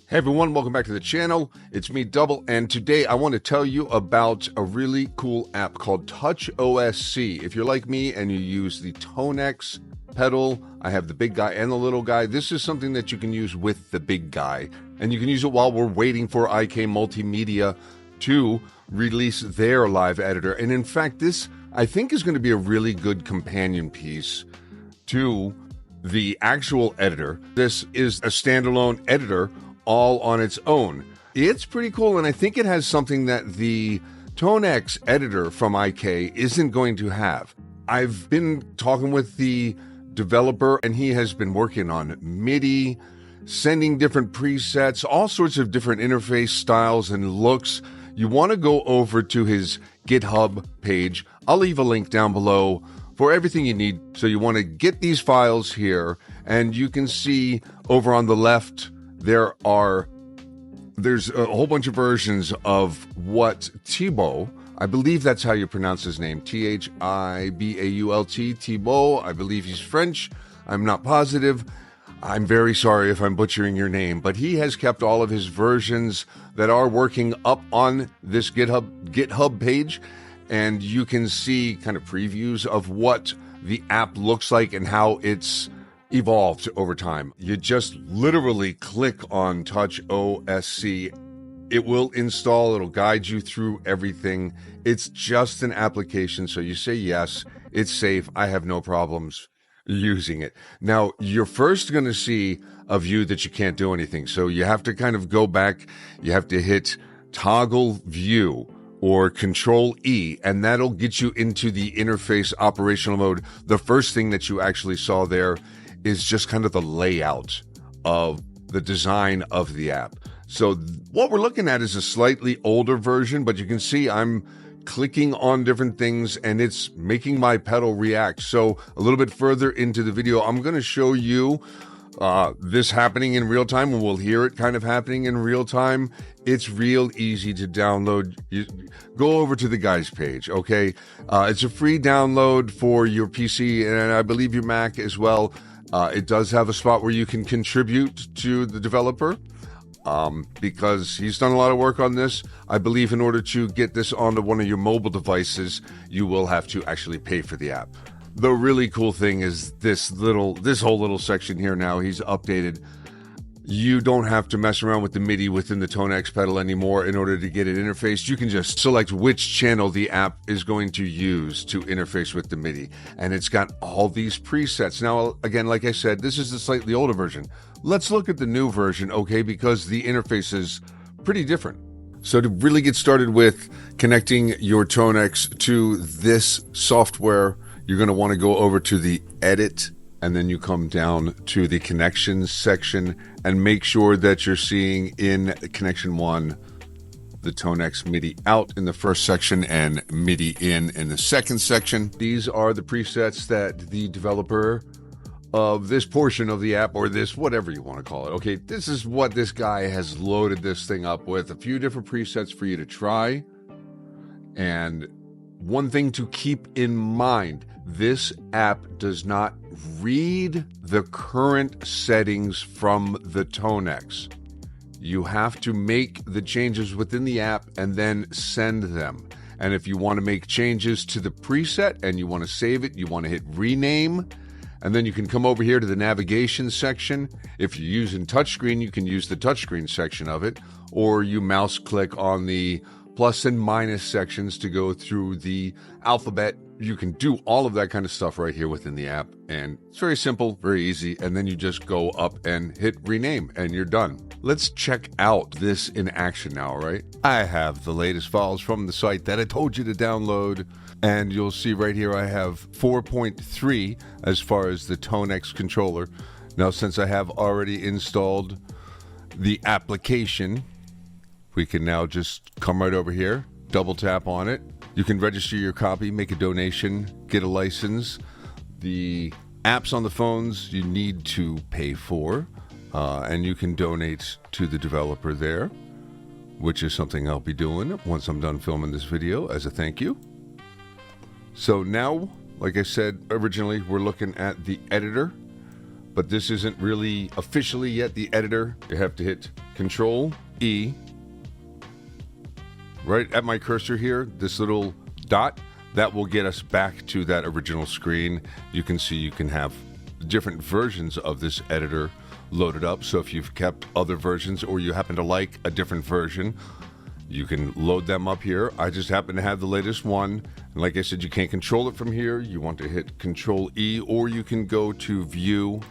Hey everyone, welcome back to the channel. It's me, Double, and today I want to tell you about a really cool app called TouchOSC. If you're like me and you use the ToneX pedal, I have the big guy and the little guy. This is something that you can use with the big guy, and you can use it while we're waiting for IK Multimedia to release their live editor. And in fact, this I think is going to be a really good companion piece to the actual editor. This is a standalone editor all on its own. It's pretty cool, and I think it has something that the ToneX editor from IK isn't going to have. I've been talking with the developer, and he has been working on MIDI, sending different presets, all sorts of different interface styles and looks. You want to go over to his GitHub page. I'll leave a link down below for everything you need. So you want to get these files here, and you can see over on the left, there's a whole bunch of versions of what Thibault, I believe that's how you pronounce his name, Thibault, Thibault, I believe he's French, I'm not positive. I'm very sorry if I'm butchering your name, but he has kept all of his versions that are working up on this GitHub page, and you can see kind of previews of what the app looks like and how it's evolved over time. You just literally click on TouchOSC. It will install, it'll guide you through everything. It's just an application, so you say yes, it's safe, I have no problems using it. Now, you're first going to see a view that you can't do anything, so you have to kind of go back, you have to hit toggle view or Control E, and that'll get you into the interface operational mode. The first thing that you actually saw there is just kind of the layout of the design of the app. So what we're looking at is a slightly older version, but you can see I'm clicking on different things and it's making my pedal react. So a little bit further into the video, I'm going to show you this happening in real time, and we'll hear it kind of happening in real time. It's real easy to download. You go over to the guy's page, okay? It's a free download for your PC and I believe your Mac as well. It does have a spot where you can contribute to the developer because he's done a lot of work on this. I believe in order to get this onto one of your mobile devices, you will have to actually pay for the app. The really cool thing is this whole little section here now, he's updated. You don't have to mess around with the MIDI within the ToneX pedal anymore in order to get it interfaced. You can just select which channel the app is going to use to interface with the MIDI. And it's got all these presets. Now, again, like I said, this is the slightly older version. Let's look at the new version, okay, because the interface is pretty different. So to really get started with connecting your ToneX to this software, you're going to want to go over to the Edit, and then you come down to the Connections section and make sure that you're seeing in Connection 1 the ToneX MIDI out in the first section and MIDI in the second section. These are the presets that the developer of this portion of the app, or this, whatever you want to call it, okay, this is what this guy has loaded this thing up with. A few different presets for you to try. And one thing to keep in mind, this app does not read the current settings from the ToneX. You have to make the changes within the app and then send them. And if you want to make changes to the preset and you want to save it, you want to hit rename, and then you can come over here to the navigation section. If you're using touchscreen, you can use the touchscreen section of it, or you mouse click on the plus and minus sections to go through the alphabet. You can do all of that kind of stuff right here within the app, and it's very simple, very easy, and then you just go up and hit rename and you're done. Let's check out this in action now, right? I have the latest files from the site that I told you to download, and you'll see right here I have 4.3 as far as the ToneX controller. Now, since I have already installed the application, we can now just come right over here, double tap on it. You can register your copy, make a donation, get a license. The apps on the phones you need to pay for, and you can donate to the developer there, which is something I'll be doing once I'm done filming this video as a thank you. So now, like I said originally, we're looking at the editor. but this isn't really officially yet the editor. You have to hit Control E. Right at my cursor here, this little dot, that will get us back to that original screen. You can see you can have different versions of this editor loaded up. So if you've kept other versions or you happen to like a different version, you can load them up here. I just happen to have the latest one. And like I said, you can't control it from here. You want to hit Control E, or you can go to View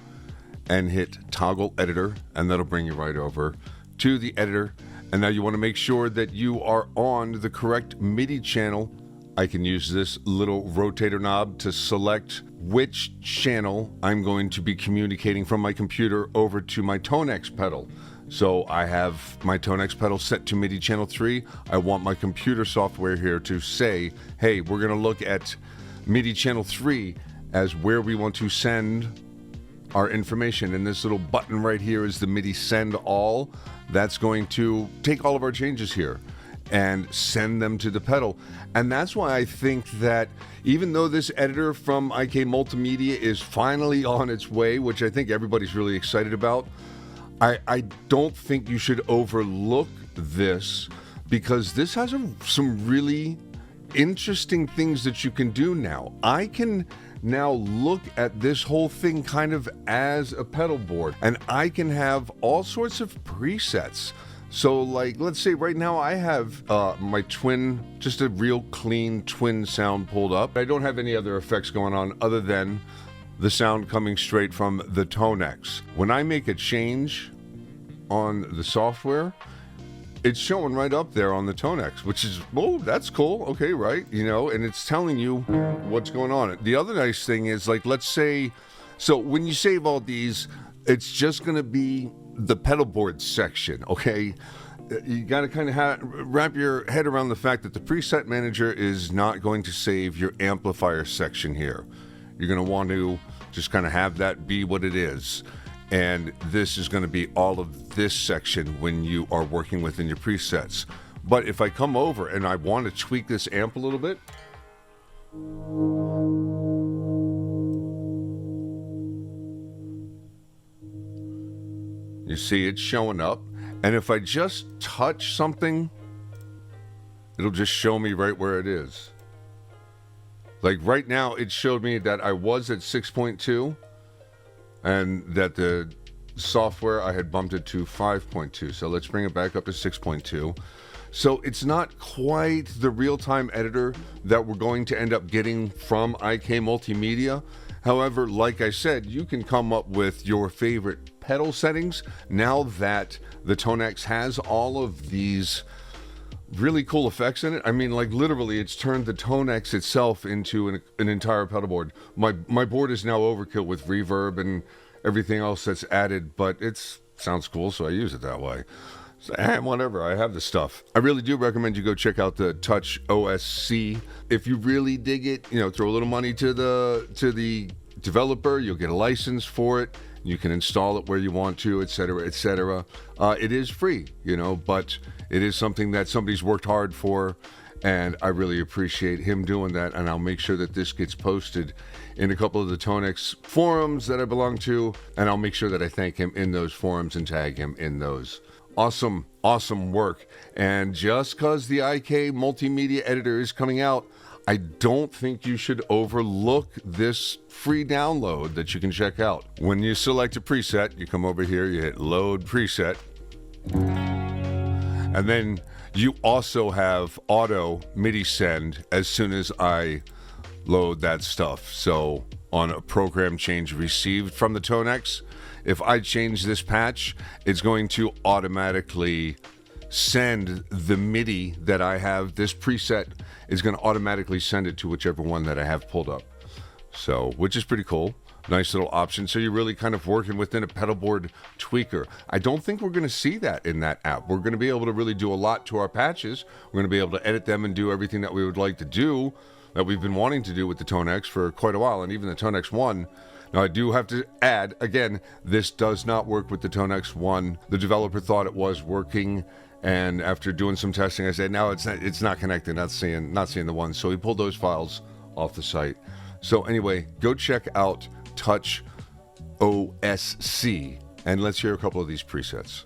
and hit Toggle Editor, and that'll bring you right over to the editor. And now you want to make sure that you are on the correct MIDI channel. I can use this little rotator knob to select which channel I'm going to be communicating from my computer over to my ToneX pedal. So I have my ToneX pedal set to MIDI channel 3. I want my computer software here to say, hey, we're going to look at MIDI channel 3 as where we want to send our information. And this little button right here is the MIDI send all. That's going to take all of our changes here and send them to the pedal. And that's why I think that even though this editor from IK Multimedia is finally on its way, which I think everybody's really excited about, I don't think you should overlook this, because this has some really interesting things that you can do now. I can now look at this whole thing kind of as a pedal board, and I can have all sorts of presets. So like, let's say right now I have my twin, just a real clean twin sound pulled up. I don't have any other effects going on other than the sound coming straight from the ToneX. When I make a change on the software, it's showing right up there on the ToneX, which is, oh, that's cool. Okay, right. You know, and it's telling you what's going on. The other nice thing is, like, let's say, so when you save all these, it's just going to be the Pedalboard section, okay? You got to kind of wrap your head around the fact that the preset manager is not going to save your amplifier section here. You're going to want to just kind of have that be what it is. And this is going to be all of this section when you are working within your presets. But if I come over and I want to tweak this amp a little bit, you see it's showing up. And if I just touch something, it'll just show me right where it is. Like right now, it showed me that I was at 6.2 and that the software, I had bumped it to 5.2. So let's bring it back up to 6.2. So it's not quite the real-time editor that we're going to end up getting from IK Multimedia. However, like I said, you can come up with your favorite pedal settings now that the ToneX has all of these really cool effects in it. I mean, like literally, it's turned the ToneX itself into an entire pedal board. My board is now overkill with reverb and everything else that's added, but it sounds cool, so I use it that way. So, whatever, I have the stuff. I really do recommend you go check out the TouchOSC. If you really dig it, you know, throw a little money to the developer. You'll get a license for it. You can install it where you want to, etc., etc. It is free, you know, but it is something that somebody's worked hard for, and I really appreciate him doing that. And I'll make sure that this gets posted in a couple of the ToneX forums that I belong to, and I'll make sure that I thank him in those forums and tag him in those. Awesome, awesome work. And just because the IK Multimedia Editor is coming out, I don't think you should overlook this free download that you can check out. When you select a preset, you come over here, you hit Load Preset. And then you also have auto MIDI send as soon as I load that stuff. So on a program change received from the ToneX, if I change this patch, it's going to automatically send the MIDI that I have. This preset is going to automatically send it to whichever one that I have pulled up. So, which is pretty cool. Nice little option. So you're really kind of working within a pedalboard tweaker. I don't think we're going to see that in that app. We're going to be able to really do a lot to our patches. We're going to be able to edit them and do everything that we would like to do, that we've been wanting to do with the ToneX for quite a while, and even the ToneX 1. Now, I do have to add, again, this does not work with the ToneX 1. The developer thought it was working, and after doing some testing, I said, no, it's not connected, not seeing the one. So he pulled those files off the site. So anyway, go check out TouchOSC. TouchOSC. And let's hear a couple of these presets.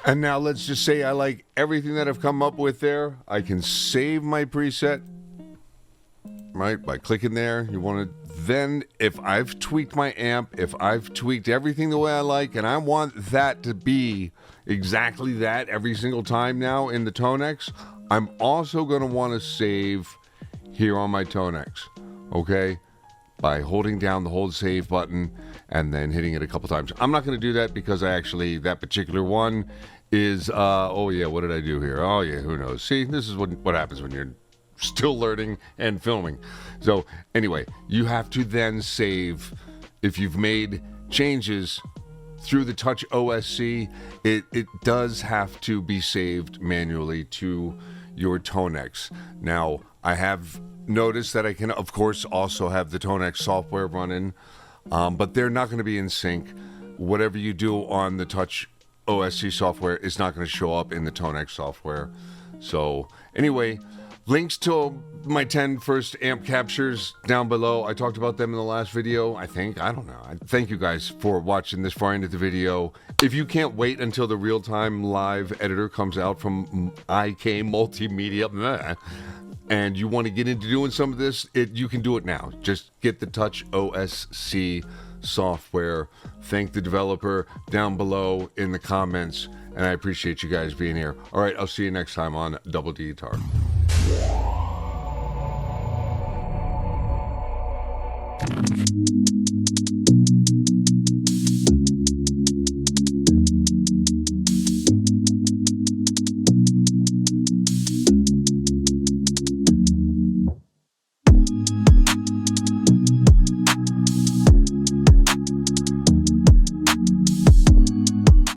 And now let's just say I like everything that I've come up with there. I can save my preset, right, by clicking there. You want to then, if I've tweaked my amp, if I've tweaked everything the way I like, and I want that to be exactly that every single time now in the ToneX, I'm also going to want to save here on my ToneX, okay? By holding down the hold save button and then hitting it a couple times. I'm not going to do that because that particular one is, oh yeah, what did I do here? Oh yeah, who knows? See, this is what happens when you're still learning and filming. So anyway, you have to then save, if you've made changes through the TouchOSC, it does have to be saved manually to your ToneX. Now, I have noticed that I can, of course, also have the ToneX software running, but they're not going to be in sync. Whatever you do on the TouchOSC software is not going to show up in the ToneX software. So anyway, links to my 10 first amp captures down below. I talked about them in the last video, I think. I don't know. Thank you guys for watching this far into the video. If you can't wait until the real-time live editor comes out from IK Multimedia, and you want to get into doing some of this, you can do it now. Just get the TouchOSC software. Thank the developer down below in the comments, and I appreciate you guys being here. All right, I'll see you next time on Double D Guitar.